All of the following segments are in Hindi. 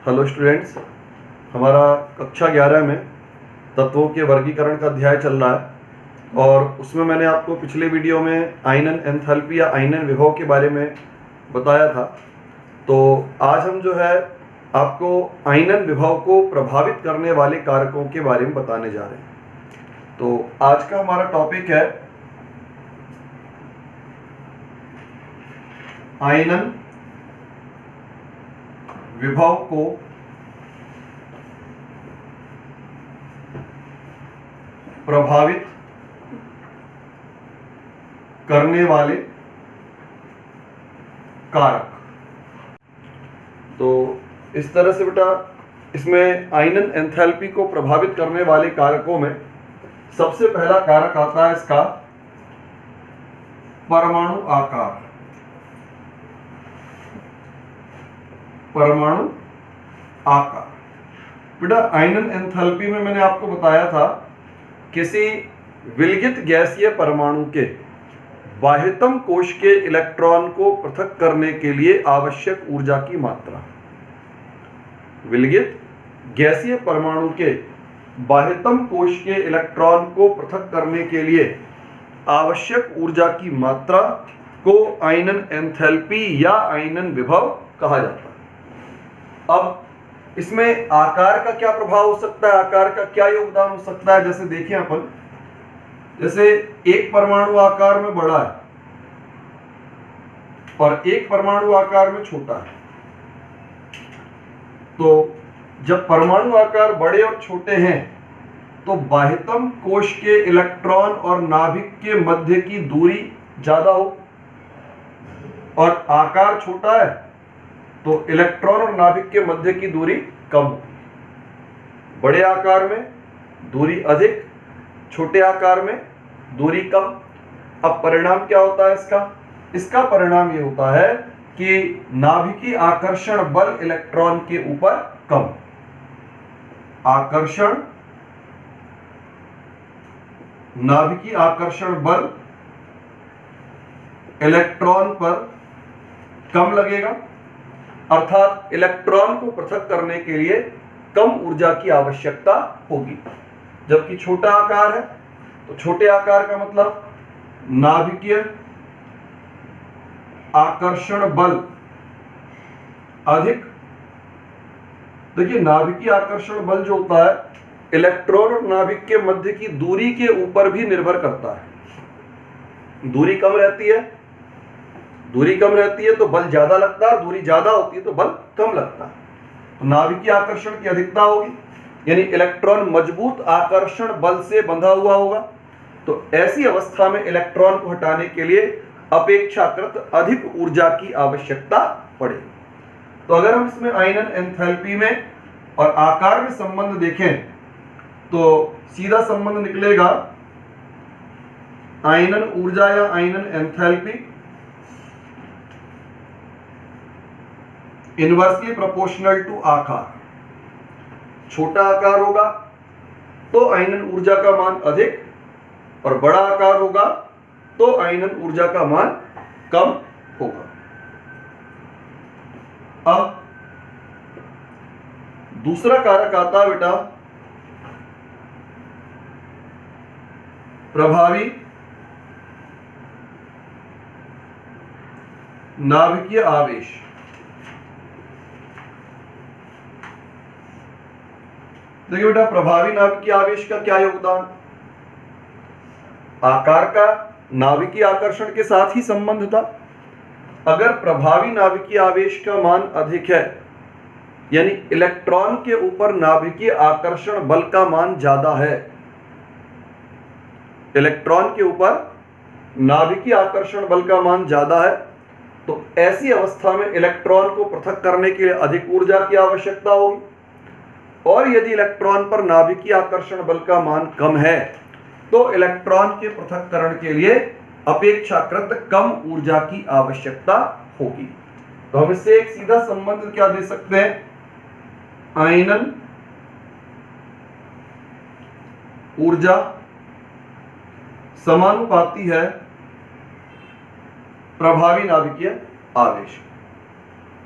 हेलो स्टूडेंट्स, हमारा कक्षा 11 में तत्वों के वर्गीकरण का अध्याय चल रहा है और उसमें मैंने आपको पिछले वीडियो में आयनन एंथैल्पी या आयनन विभव के बारे में बताया था। तो आज हम जो है आपको आयनन विभव को प्रभावित करने वाले कारकों के बारे में बताने जा रहे हैं। तो आज का हमारा टॉपिक है आयनन विभव को प्रभावित करने वाले कारक। तो इस तरह से बेटा, इसमें आयनन एंथैल्पी को प्रभावित करने वाले कारकों में सबसे पहला कारक आता है इसका परमाणु आकार। परमाणु आकार बेटा, आयनन एंथैल्पी में मैंने आपको बताया था किसी विलगित गैसीय परमाणु के बाह्यतम कोश के इलेक्ट्रॉन को पृथक करने के लिए आवश्यक ऊर्जा की मात्रा। विलगित गैसीय परमाणु के बाह्यतम कोश के इलेक्ट्रॉन को पृथक करने के लिए आवश्यक ऊर्जा की मात्रा को आयनन एंथैल्पी या आयनन विभव कहा जाता है। अब इसमें आकार का क्या प्रभाव हो सकता है, आकार का क्या योगदान हो सकता है। जैसे देखें अपन, जैसे एक परमाणु आकार में बड़ा है और एक परमाणु आकार में छोटा है। तो जब परमाणु आकार बड़े और छोटे हैं तो बाह्यतम कोश के इलेक्ट्रॉन और नाभिक के मध्य की दूरी ज्यादा हो, और आकार छोटा है तो इलेक्ट्रॉन और नाभिक के मध्य की दूरी कम हो। बड़े आकार में दूरी अधिक, छोटे आकार में दूरी कम। अब परिणाम क्या होता है इसका परिणाम ये होता है कि नाभिकीय आकर्षण बल इलेक्ट्रॉन के ऊपर कम। नाभिकीय आकर्षण बल इलेक्ट्रॉन पर कम लगेगा, अर्थात इलेक्ट्रॉन को पृथक करने के लिए कम ऊर्जा की आवश्यकता होगी। जबकि छोटा आकार है तो छोटे आकार का मतलब नाभिकीय आकर्षण बल अधिक। देखिए, नाभिकीय आकर्षण बल जो होता है इलेक्ट्रॉन और नाभिक के मध्य की दूरी के ऊपर भी निर्भर करता है। दूरी कम रहती है तो बल ज्यादा लगता है, दूरी ज्यादा होती है तो बल कम लगता है। तो नाभिकीय आकर्षण की अधिकता होगी, यानी इलेक्ट्रॉन मजबूत आकर्षण बल से बंधा हुआ होगा। तो ऐसी अवस्था में इलेक्ट्रॉन को हटाने के लिए अपेक्षाकृत अधिक ऊर्जा की आवश्यकता पड़ेगी। तो अगर हम इसमें आयनन एंथैल्पी में और आकार में संबंध देखें तो सीधा संबंध निकलेगा आयनन ऊर्जा या आयनन एंथैल्पी इनवर्सली प्रोपोर्शनल टू आकार। छोटा आकार होगा तो आयनन ऊर्जा का मान अधिक, और बड़ा आकार होगा तो आयनन ऊर्जा का मान कम होगा। अब दूसरा कारक आता है बेटा प्रभावी नाभिकीय आवेश। देखिए बेटा, प्रभावी नाभिकीय आवेश का क्या योगदान। आकार का नाभिकीय आकर्षण के साथ ही संबंध था। अगर प्रभावी नाभिकीय आवेश का मान अधिक है, यानी इलेक्ट्रॉन के ऊपर नाभिकीय आकर्षण बल का मान ज्यादा है, इलेक्ट्रॉन के ऊपर नाभिकीय आकर्षण बल का मान ज्यादा है, तो ऐसी अवस्था में इलेक्ट्रॉन को पृथक करने के लिए अधिक ऊर्जा की आवश्यकता होगी। और यदि इलेक्ट्रॉन पर नाभिकीय आकर्षण बल का मान कम है तो इलेक्ट्रॉन के पृथक्करण के लिए अपेक्षाकृत कम ऊर्जा की आवश्यकता होगी। तो हम इससे एक सीधा संबंध क्या दे सकते हैं, आयनन ऊर्जा समानुपाती है प्रभावी नाभिकीय आवेश।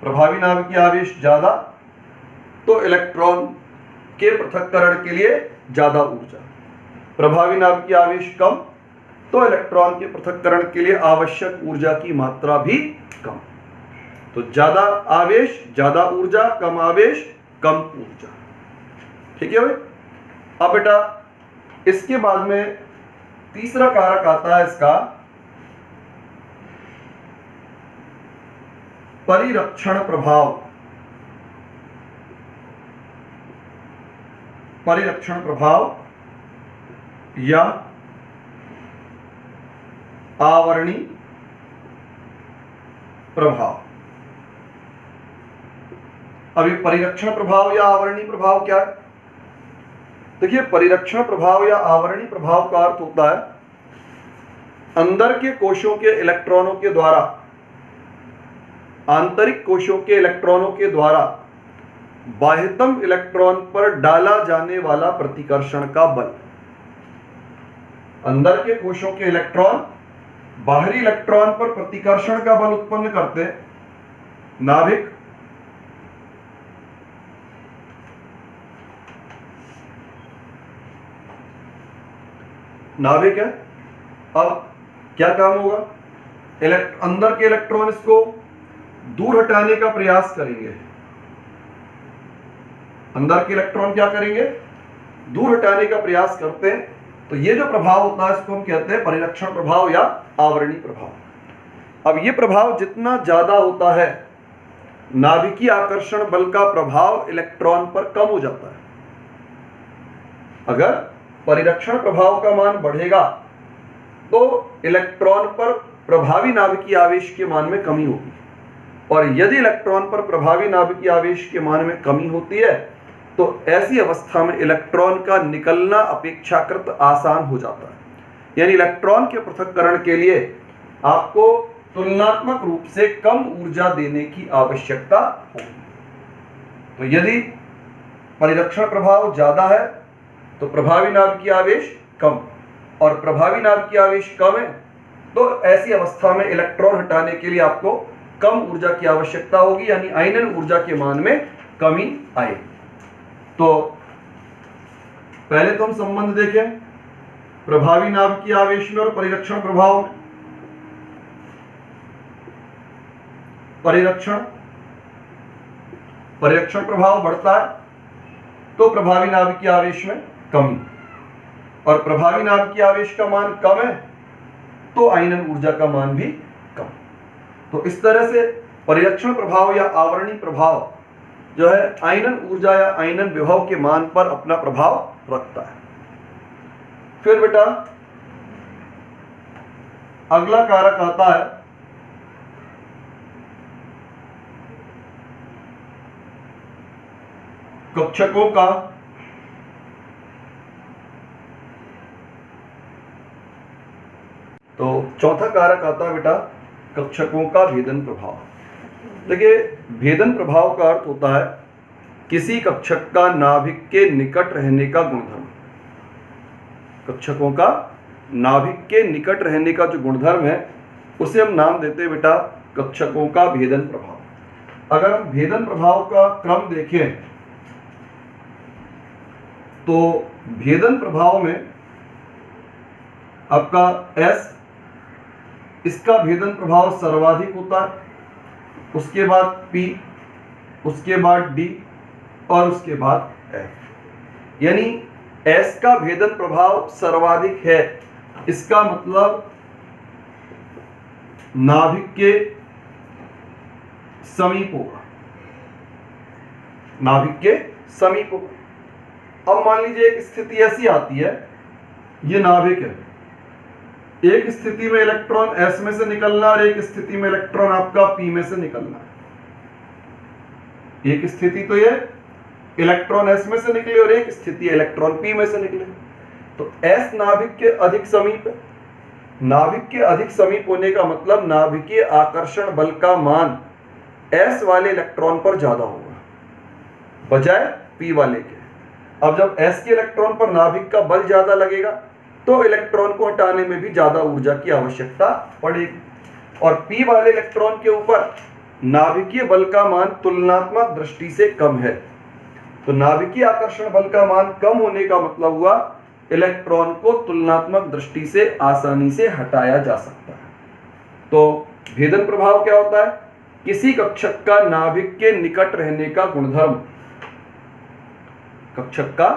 प्रभावी नाभिकीय आवेश ज्यादा तो इलेक्ट्रॉन के पृथक्करण के लिए ज्यादा ऊर्जा। प्रभावी नाभिकीय आवेश कम, तो इलेक्ट्रॉन के पृथक्करण के लिए आवश्यक ऊर्जा की मात्रा भी कम। तो ज्यादा आवेश ज्यादा ऊर्जा, कम आवेश कम ऊर्जा। ठीक है भाई। अब बेटा इसके बाद में तीसरा कारक आता है इसका परिरक्षण प्रभाव। परिरक्षण प्रभाव या आवरणी प्रभाव। अभी परिरक्षण प्रभाव या आवरणी प्रभाव क्या है? देखिए, परिरक्षण प्रभाव या आवरणी प्रभाव का अर्थ होता है अंदर के कोशों के इलेक्ट्रॉनों के द्वारा, आंतरिक कोशों के इलेक्ट्रॉनों के द्वारा बाह्यतम इलेक्ट्रॉन पर डाला जाने वाला प्रतिकर्षण का बल। अंदर के कोशों के इलेक्ट्रॉन बाहरी इलेक्ट्रॉन पर प्रतिकर्षण का बल उत्पन्न करते हैं। नाभिक नाभिक है। अब क्या काम होगा? अंदर के इलेक्ट्रॉन इसको दूर हटाने का प्रयास करेंगे। अंदर के इलेक्ट्रॉन क्या करेंगे? दूर हटाने का प्रयास करते हैं। तो ये जो प्रभाव होता है इसको हम कहते हैं परिरक्षण प्रभाव या आवरणी प्रभाव। अब ये प्रभाव जितना ज्यादा होता है, नाभिकीय आकर्षण बल का प्रभाव इलेक्ट्रॉन पर कम हो जाता है। अगर परिरक्षण प्रभाव का मान बढ़ेगा तो इलेक्ट्रॉन पर प्रभावी नाभिकीय आवेश के मान में कमी होगी, और यदि इलेक्ट्रॉन पर प्रभावी नाभिकीय आवेश के मान में कमी होती है तो ऐसी अवस्था में इलेक्ट्रॉन का निकलना अपेक्षाकृत आसान हो जाता है। यानी इलेक्ट्रॉन के पृथक्करण के लिए आपको तुलनात्मक रूप से कम ऊर्जा देने की आवश्यकता होगी। तो यदि परिरक्षण प्रभाव ज्यादा है तो प्रभावी नाभिकीय आवेश कम, और प्रभावी नाभिकीय आवेश कम है तो ऐसी अवस्था में इलेक्ट्रॉन हटाने के लिए आपको कम ऊर्जा की आवश्यकता होगी, यानी आयनन ऊर्जा के मान में कमी आएगी। तो पहले तो हम संबंध देखें प्रभावी नाभिकीय आवेश में और परिरक्षण प्रभाव में। परिरक्षण प्रभाव बढ़ता है तो प्रभावी नाभिकीय आवेश में कमी, और प्रभावी नाभिकीय आवेश का मान कम है तो आयनन ऊर्जा का मान भी कम। तो इस तरह से परिरक्षण प्रभाव या आवरणी प्रभाव जो है आयनन ऊर्जा या आयनन विभव के मान पर अपना प्रभाव रखता है। फिर बेटा अगला कारक आता है कक्षकों का तो चौथा कारक आता है बेटा कक्षकों का भेदन प्रभाव। देखिए, भेदन प्रभाव का अर्थ होता है किसी कक्षक का नाभिक के निकट रहने का गुणधर्म। कक्षकों का नाभिक के निकट रहने का जो गुणधर्म है उसे हम नाम देते हैं बेटा कक्षकों का भेदन प्रभाव। अगर हम भेदन प्रभाव का क्रम देखें तो भेदन प्रभाव में आपका S, इसका भेदन प्रभाव सर्वाधिक होता है, उसके बाद P, उसके बाद D और उसके बाद F। यानी S का भेदन प्रभाव सर्वाधिक है, इसका मतलब नाभिक के समीप होगा, नाभिक के समीप होगा। अब मान लीजिए एक स्थिति ऐसी आती है, ये नाभिक है, एक स्थिति में इलेक्ट्रॉन S में से निकलना और एक स्थिति में इलेक्ट्रॉन आपका P में से निकलना। एक स्थिति तो ये इलेक्ट्रॉन S में से निकले और एक स्थिति इलेक्ट्रॉन P में से निकले। तो S नाभिक के अधिक समीप है। नाभिक के अधिक समीप होने का मतलब नाभिकीय आकर्षण बल का मान S वाले इलेक्ट्रॉन पर ज्यादा होगा बजाय P वाले के। अब जब S के इलेक्ट्रॉन पर नाभिक का बल ज्यादा लगेगा तो इलेक्ट्रॉन को हटाने में भी ज्यादा ऊर्जा की आवश्यकता पड़ेगी, और P वाले इलेक्ट्रॉन के ऊपर नाभिकीय बल का मान तुलनात्मक दृष्टि से कम है, तो नाभिकीय आकर्षण बल का मान कम होने का मतलब हुआ इलेक्ट्रॉन को तुलनात्मक दृष्टि से आसानी से हटाया जा सकता है। तो भेदन प्रभाव क्या होता है? किसी कक्षक का नाभिक के निकट रहने का गुणधर्म, कक्षक का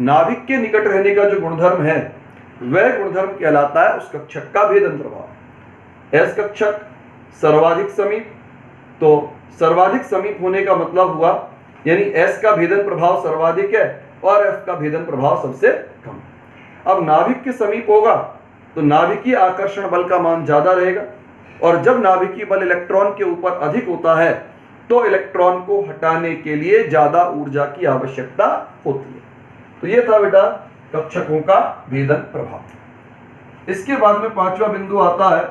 नाभिक के निकट रहने का जो गुणधर्म है वह गुणधर्म कहलाता है उस कक्षक का भेदन प्रभाव। एस कक्षक सर्वाधिक समीप, तो सर्वाधिक समीप होने का मतलब हुआ यानी एस का भेदन प्रभाव सर्वाधिक है और एफ का भेदन प्रभाव सबसे कम। अब नाभिक के समीप होगा तो नाभिकीय आकर्षण बल का मान ज्यादा रहेगा, और जब नाभिकीय बल इलेक्ट्रॉन के ऊपर अधिक होता है तो इलेक्ट्रॉन को हटाने के लिए ज्यादा ऊर्जा की आवश्यकता होती है। तो यह था बेटा कक्षकों का भेदन प्रभाव। इसके बाद में पांचवा बिंदु आता है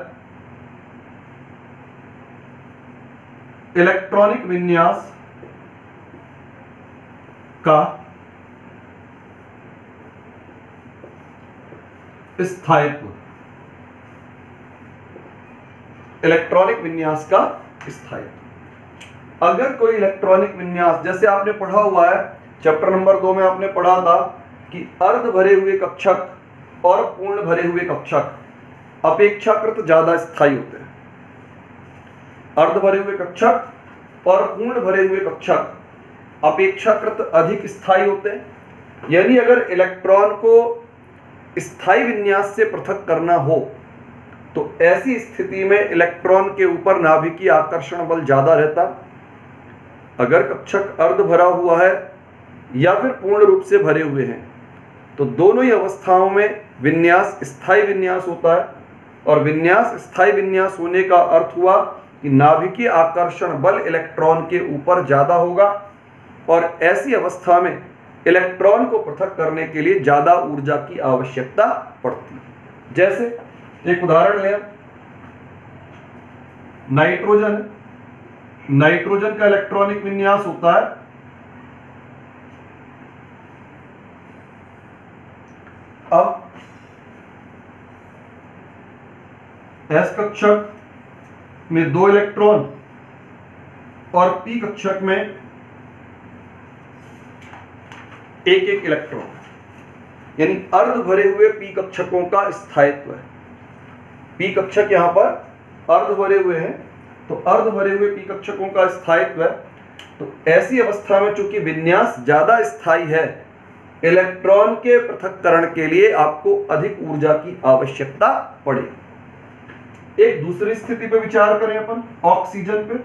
इलेक्ट्रॉनिक विन्यास का स्थायित्व। इलेक्ट्रॉनिक विन्यास का स्थायित्व। अगर कोई इलेक्ट्रॉनिक विन्यास, जैसे आपने पढ़ा हुआ है चैप्टर नंबर 2 में आपने पढ़ा था कि अर्ध भरे हुए कक्षक और पूर्ण भरे हुए कक्षक अपेक्षाकृत ज्यादा स्थायी होते हैं। अर्ध भरे हुए कक्षक और पूर्ण भरे हुए कक्षक अपेक्षाकृत अधिक स्थायी होते हैं। यानी अगर इलेक्ट्रॉन को स्थायी विन्यास से पृथक करना हो तो ऐसी स्थिति में इलेक्ट्रॉन के ऊपर नाभिकीय आकर्षण बल ज्यादा रहता। अगर कक्षक अर्ध भरा हुआ है या फिर पूर्ण रूप से भरे हुए हैं तो दोनों ही अवस्थाओं में विन्यास स्थायी विन्यास होता है, और विन्यास स्थायी विन्यास होने का अर्थ हुआ कि नाभिकीय आकर्षण बल इलेक्ट्रॉन के ऊपर ज्यादा होगा, और ऐसी अवस्था में इलेक्ट्रॉन को पृथक करने के लिए ज्यादा ऊर्जा की आवश्यकता पड़ती है। जैसे एक उदाहरण लें, नाइट्रोजन, नाइट्रोजन का इलेक्ट्रॉनिक विन्यास होता है अब एस कक्षक में 2 इलेक्ट्रॉन और पी कक्षक में एक एक इलेक्ट्रॉन, यानी अर्ध भरे हुए पी कक्षकों का स्थायित्व है। पी कक्षक यहां पर अर्ध भरे हुए हैं तो अर्ध भरे हुए पी कक्षकों का स्थायित्व है। तो ऐसी अवस्था में चूंकि विन्यास ज्यादा स्थायी है, इलेक्ट्रॉन के पृथक्करण के लिए आपको अधिक ऊर्जा की आवश्यकता पड़ेगी। एक दूसरी स्थिति पे विचार करें अपन, ऑक्सीजन पे।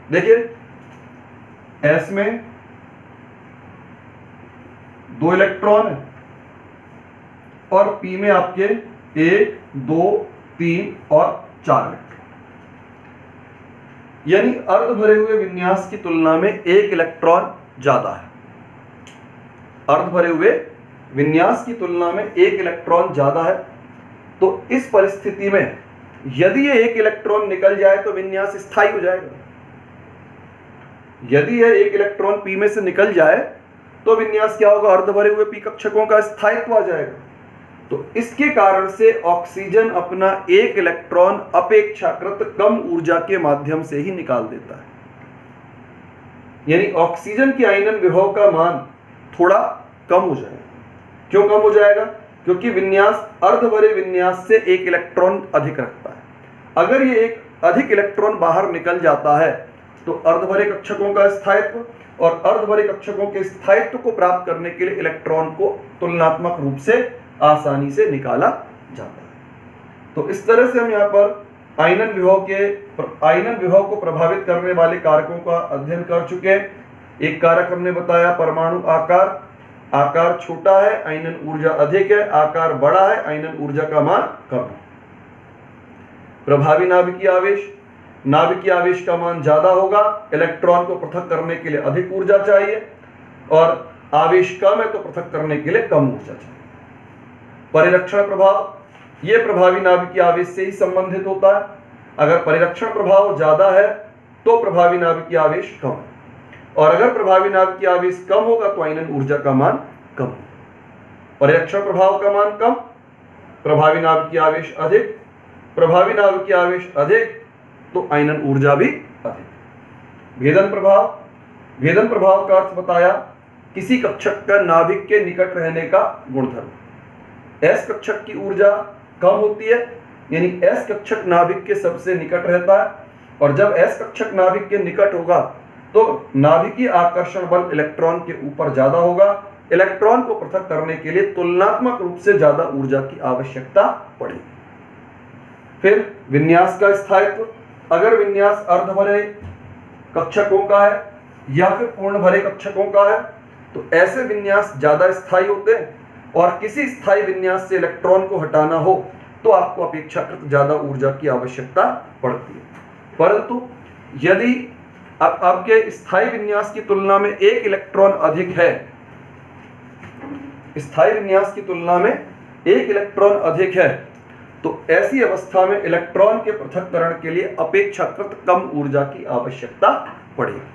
देखिए एस में 2 इलेक्ट्रॉन है और पी में आपके 1, 2, 3 और 4 इलेक्ट्रॉन, यानी अर्ध भरे हुए विन्यास की तुलना में 1 इलेक्ट्रॉन ज्यादा है। अर्ध भरे हुए विन्यास की तुलना में 1 इलेक्ट्रॉन ज्यादा है। तो इस परिस्थिति में यदि ये 1 इलेक्ट्रॉन निकल जाए तो विन्यास स्थायी हो जाएगा। यदि यह 1 इलेक्ट्रॉन पी में से निकल जाए तो विन्यास क्या होगा? अर्ध भरे हुए पी कक्षकों का स्थायित्व आ जाएगा। तो इसके कारण से ऑक्सीजन अपना 1 इलेक्ट्रॉन अपेक्षाकृत कम ऊर्जा के माध्यम से ही निकाल देता है। यानी ऑक्सीजन के आयनन विभव का मान थोड़ा कम हो जाएगा। क्यों कम हो जाएगा? क्योंकि विन्यास अर्ध भरे विन्यास से 1 इलेक्ट्रॉन अधिक रखता है। अगर ये एक अधिक इलेक्ट्रॉन बाहर निकल जाता है तो अर्ध भरे कक्षकों का स्थायित्व, और अर्ध भरे कक्षकों के स्थायित्व को प्राप्त करने के लिए इलेक्ट्रॉन को तुलनात्मक रूप से आसानी से निकाला जाता है। तो इस तरह से हम यहाँ पर आयनन विभव को प्रभावित करने वाले कारकों का अध्ययन कर चुके हैं। एक कारक हमने बताया परमाणु आकार। आकार छोटा है, आयनन ऊर्जा अधिक है। आकार बड़ा है, आयनन ऊर्जा का मान कम है। प्रभावी नाभिकीय आवेश, नाभिकीय आवेश का मान ज्यादा होगा, इलेक्ट्रॉन को पृथक करने के लिए अधिक ऊर्जा चाहिए, और आवेश कम है तो पृथक करने के लिए कम ऊर्जा चाहिए। परिरक्षण प्रभाव, यह प्रभावी नाभिकीय आवेश से ही संबंधित होता है। अगर परिरक्षण प्रभाव ज्यादा है तो प्रभावी नाभिकीय आवेश कम है, और अगर प्रभावी नाभिकीय आवेश कम होगा तो आयनन ऊर्जा का मान कम होगा। परिरक्षण प्रभाव का मान कम, प्रभावी नाभिकीय आवेश अधिक। प्रभावी नाभिकीय आवेश अधिक तो आयनन ऊर्जा भी अधिक। भेदन प्रभाव का अर्थ बताया किसी कक्षक का नाभिक के निकट रहने का गुणधर्म। एस कक्षक की ऊर्जा कम होती है, यानी एस कक्षक नाभिक के सबसे निकट रहता है, और जब एस कक्षक नाभिक के निकट होगा तो नाभिकीय आकर्षण बल इलेक्ट्रॉन के ऊपर ज्यादा होगा। इलेक्ट्रॉन को पृथक करने के लिए तुलनात्मक रूप से ज्यादा ऊर्जा की आवश्यकता पड़ेगी। फिर विन्यास का स्थायित्व, अगर विन्यास अर्ध भरे कक्षकों का है या फिर पूर्ण भरे कक्षकों का है तो ऐसे विन्यास ज्यादा स्थायी होते हैं, और किसी स्थायी विन्यास से इलेक्ट्रॉन को हटाना हो तो आपको अपेक्षाकृत ज्यादा ऊर्जा की आवश्यकता पड़ती है। परंतु यदि आपके स्थायी विन्यास की तुलना में एक इलेक्ट्रॉन अधिक है, स्थायी विन्यास की तुलना में एक इलेक्ट्रॉन अधिक है, तो ऐसी अवस्था में इलेक्ट्रॉन के पृथक्करण के लिए अपेक्षाकृत कम ऊर्जा की आवश्यकता पड़ेगी।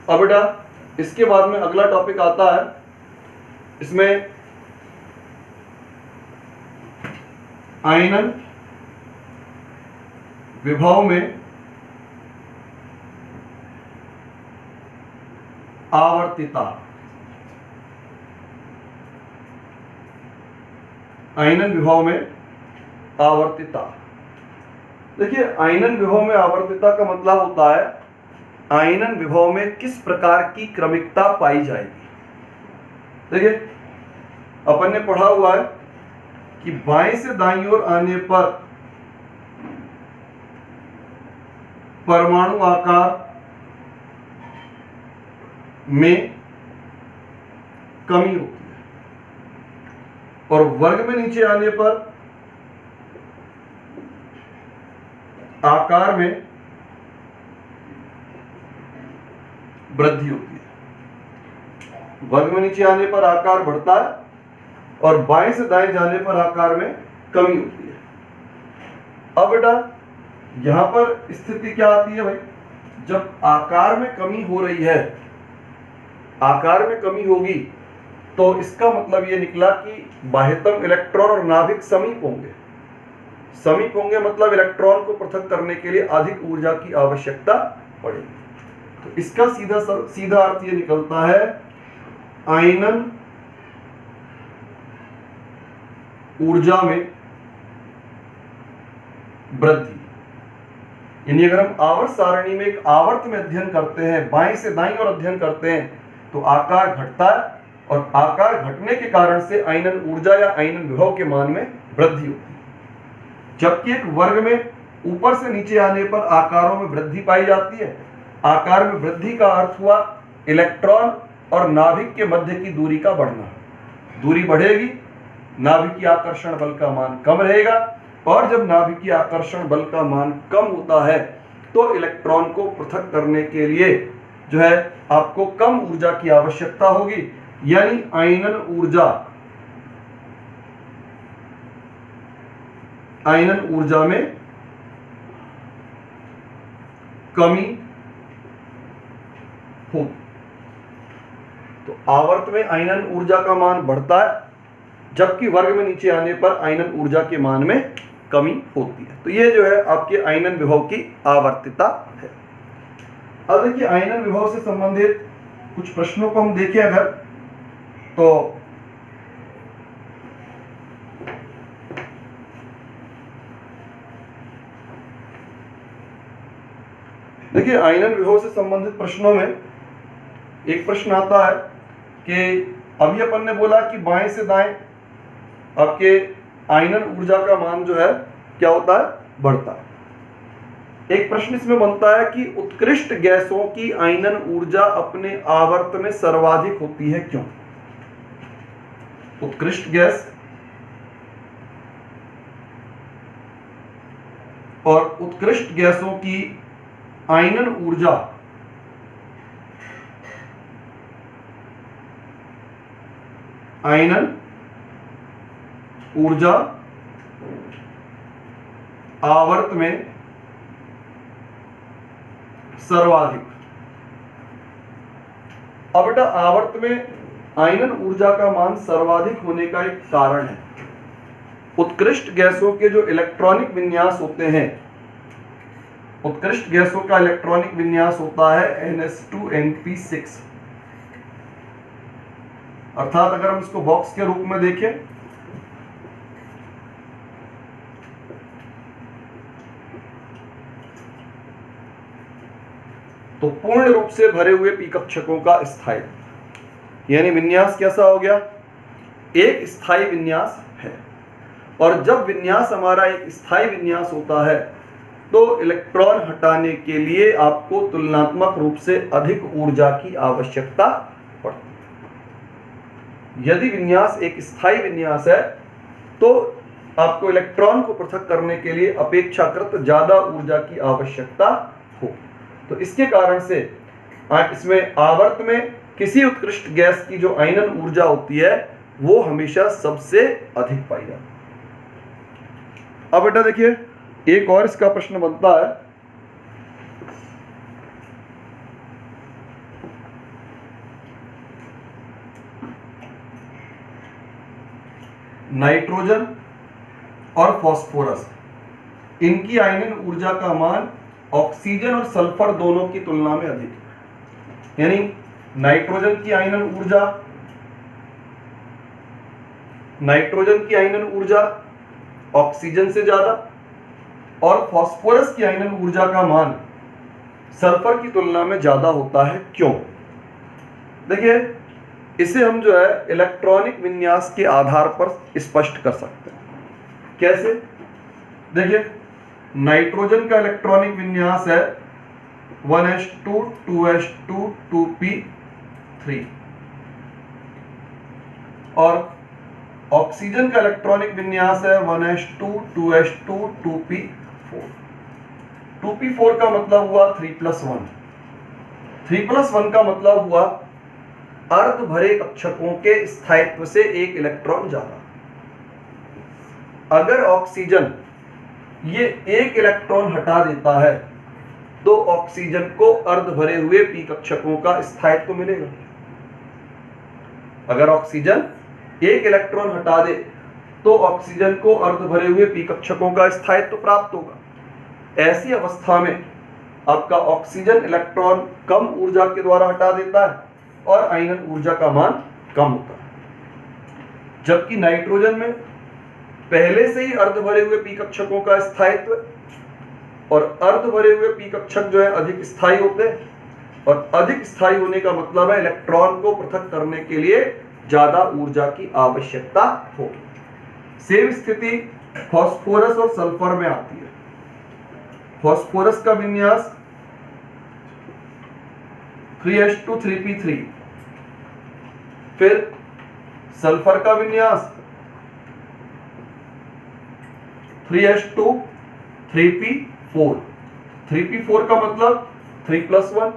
अब बेटा इसके बाद में अगला टॉपिक आता है, इसमें आयनन विभव में आवर्तिता। आयनन विभव में आवर्तिता, देखिए आयनन विभव में आवर्तिता का मतलब होता है आयनन विभव में किस प्रकार की क्रमिकता पाई जाएगी। देखिए अपन ने पढ़ा हुआ है कि बाएं से दाईं ओर आने पर परमाणु आकार में कमी होती है, और वर्ग में नीचे आने पर आकार में वृद्धि होती है। वर्ग में नीचे आने पर आकार बढ़ता है और बाएं से दाएं जाने पर आकार में कमी होती है। अब बेटा यहां पर स्थिति क्या आती है भाई, जब आकार में कमी हो रही है, आकार में कमी होगी तो इसका मतलब यह निकला कि बाह्यतम इलेक्ट्रॉन और नाभिक समीप होंगे। समीप होंगे मतलब इलेक्ट्रॉन को पृथक करने के लिए अधिक ऊर्जा की आवश्यकता पड़ेगी। तो इसका सीधा अर्थ ये निकलता है आयनन ऊर्जा में वृद्धि। यानी अगर हम आवर्त सारणी में एक आवर्त में अध्ययन करते हैं, बाएं से दाईं ओर अध्ययन करते हैं, तो आकार घटता है, और आकार घटने के कारण से आयनन ऊर्जा या आयनन विभव के मान में वृद्धि होती है। जबकि एक वर्ग में ऊपर से नीचे आने पर आकारों में वृद्धि पाई जाती है। आकार में वृद्धि का अर्थ हुआ इलेक्ट्रॉन और नाभिक के मध्य की दूरी का बढ़ना। दूरी बढ़ेगी, नाभिकीय आकर्षण बल का मान कम रहेगा, और जब नाभिकीय आकर्षण बल का मान कम होता है तो इलेक्ट्रॉन को पृथक करने के लिए जो है आपको कम ऊर्जा की आवश्यकता होगी, यानी आयनन ऊर्जा में कमी हो। तो आवर्त में आयनन ऊर्जा का मान बढ़ता है, जबकि वर्ग में नीचे आने पर आयनन ऊर्जा के मान में कमी होती है। तो ये जो है आपके आयनन विभव की आवर्तिता है। अब देखिए आयनन विभव से संबंधित कुछ प्रश्नों को हम देखें अगर, तो देखिए आयनन विभव से संबंधित प्रश्नों में एक प्रश्न आता है कि अभी अपन ने बोला कि बाएं से दाएं आपके आयनन ऊर्जा का मान जो है क्या होता है, बढ़ता है। एक प्रश्न इसमें बनता है कि उत्कृष्ट गैसों की आयनन ऊर्जा अपने आवर्त में सर्वाधिक होती है, क्यों? उत्कृष्ट गैस और उत्कृष्ट गैसों की आयनन ऊर्जा आयनन ऊर्जा आवर्त में सर्वाधिक। अब बेटा आवर्त में आयनन ऊर्जा का मान सर्वाधिक होने का एक कारण है, उत्कृष्ट गैसों के जो इलेक्ट्रॉनिक विन्यास होते हैं, उत्कृष्ट गैसों का इलेक्ट्रॉनिक विन्यास होता है NH2NP6। अर्थात अगर हम इसको बॉक्स के रूप में देखें तो पूर्ण रूप से भरे हुए पी कक्षकों का स्थायित्व, यानी विन्यास कैसा हो गया, एक स्थायी विन्यास है। और जब विन्यास हमारा एक स्थायी विन्यास होता है तो इलेक्ट्रॉन हटाने के लिए आपको तुलनात्मक रूप से अधिक ऊर्जा की आवश्यकता पड़ती है। यदि विन्यास एक स्थायी विन्यास है तो आपको इलेक्ट्रॉन को पृथक करने के लिए अपेक्षाकृत ज्यादा ऊर्जा की आवश्यकता हो। तो इसके कारण से इसमें आवर्त में किसी उत्कृष्ट गैस की जो आयनन ऊर्जा होती है वो हमेशा सबसे अधिक पाई जाती है। अब बेटा देखिए एक और इसका प्रश्न बनता है, नाइट्रोजन और फास्फोरस, इनकी आयनन ऊर्जा का मान ऑक्सीजन और सल्फर दोनों की तुलना में अधिक है। यानी नाइट्रोजन की आयनन ऊर्जा ऑक्सीजन से ज्यादा और फास्फोरस की आयनन ऊर्जा का मान सल्फर की तुलना में ज्यादा होता है। क्यों? देखिए इसे हम जो है इलेक्ट्रॉनिक विन्यास के आधार पर स्पष्ट कर सकते हैं। कैसे? देखिए नाइट्रोजन का इलेक्ट्रॉनिक विन्यास है 1s2 2s2 2p3 और ऑक्सीजन का इलेक्ट्रॉनिक विन्यास है 1s2 2s2 2p4। 2p4 का मतलब हुआ 3+1, 3+1 का मतलब हुआ अर्ध भरे कक्षकों के स्थायित्व से एक इलेक्ट्रॉन ज्यादा। अगर ऑक्सीजन ये एक इलेक्ट्रॉन हटा देता है तो ऑक्सीजन को अर्ध भरे हुए पी कक्षकों का स्थायित्व मिलेगा। अगर ऑक्सीजन एक इलेक्ट्रॉन हटा दे तो ऑक्सीजन को अर्ध भरे हुए पी कक्षकों का स्थायित्व प्राप्त होगा। ऐसी अवस्था में आपका ऑक्सीजन इलेक्ट्रॉन कम ऊर्जा के द्वारा हटा देता है और आयनन ऊर्जा का मान कम होता है। जबकि नाइट्रोजन में पहले से ही अर्ध भरे हुए पी कक्षकों का स्थायित्व और अर्ध भरे हुए पी कक्षक जो है अधिक स्थायी होते हैं और अधिक स्थायी होने का मतलब है इलेक्ट्रॉन को पृथक करने के लिए ज्यादा ऊर्जा की आवश्यकता होगी। सेम स्थिति फास्फोरस और सल्फर में आती है। फास्फोरस का विन्यास 3s2 3p3, फिर सल्फर का विन्यास 3s2 3p4। 3p4 का मतलब 3+1,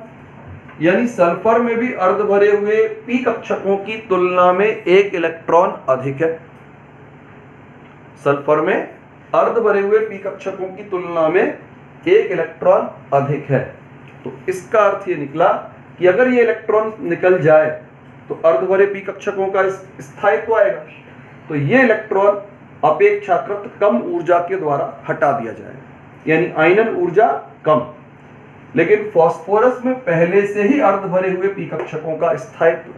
यानी सल्फर में भी अर्ध भरे हुए पी कक्षकों की तुलना में एक इलेक्ट्रॉन अधिक है। सल्फर में अर्ध भरे हुए पी कक्षकों की तुलना में एक इलेक्ट्रॉन अधिक है। तो इसका अर्थ ये निकला कि अगर ये इलेक्ट्रॉन निकल जाए तो अर्ध भरे पी कक्षकों का स्थायित्व आएगा, तो ये इलेक्ट्रॉन अपेक्षाकृत कम ऊर्जा के द्वारा हटा दिया जाएगा, यानी आयनन ऊर्जा कम। लेकिन फास्फोरस में पहले से ही अर्ध भरे हुए पी कक्षकों का स्थायित्व,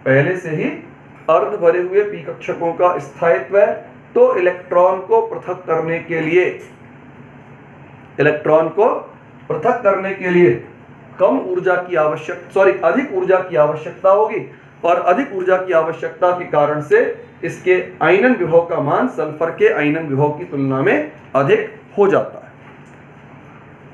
पहले से ही अर्ध भरे हुए पी कक्षकों का स्थायित्व है, तो इलेक्ट्रॉन को पृथक करने के लिए कम ऊर्जा की अधिक ऊर्जा की आवश्यकता होगी और अधिक ऊर्जा की आवश्यकता के कारण से इसके आयनन विभव का मान सल्फर के आयनन विभव की तुलना में अधिक हो जाता है।